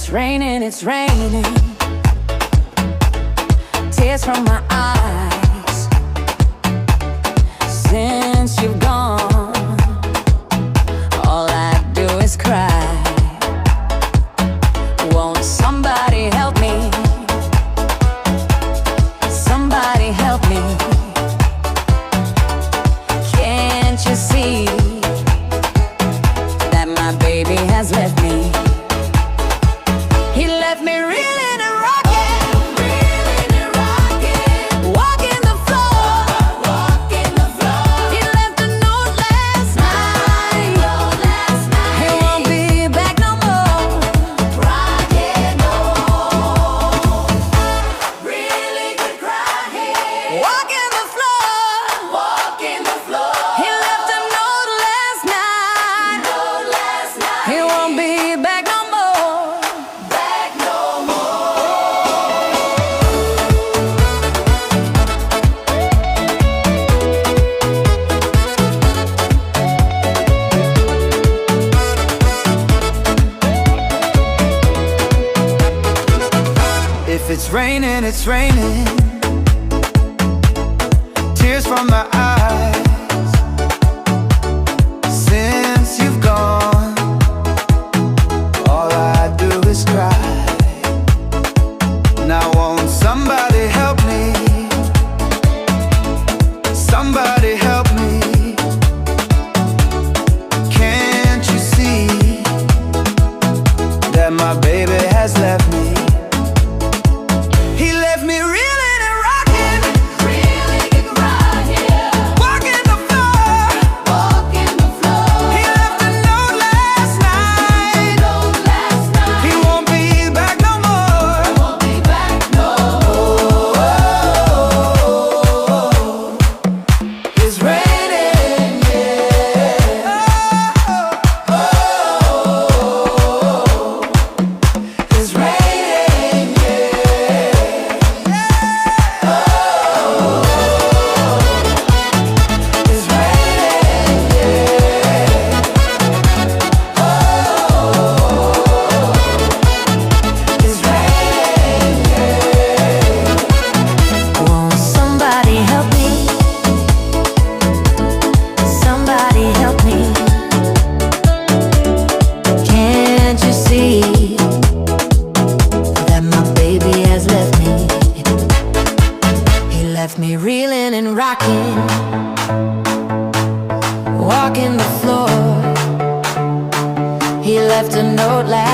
it's raining, tears from my eyes. Since you've gone, all I do is cry. Won't somebody help me? Somebody help me. Can't you see that my baby has left me? He left me reeling and rocking, walking the floor. He left a note last night. He won't be back no more. Crying, oh, really could cry here. Walking the floor. He left a note last night. He won't be back no more. If it's raining, tears from my eyes. Since you've gone, all I do is cry. Now won't somebody help me? Somebody help me. Can't you see that my baby has left me? He left me reeling and rocking, walking the floor. He left a note last night. He won't be back no more. It's raining, yeah. It's raining, Won't somebody help me? Somebody help me. Can't you see that my baby has left me? He left me reeling and rocking, walking the floor. He left a note last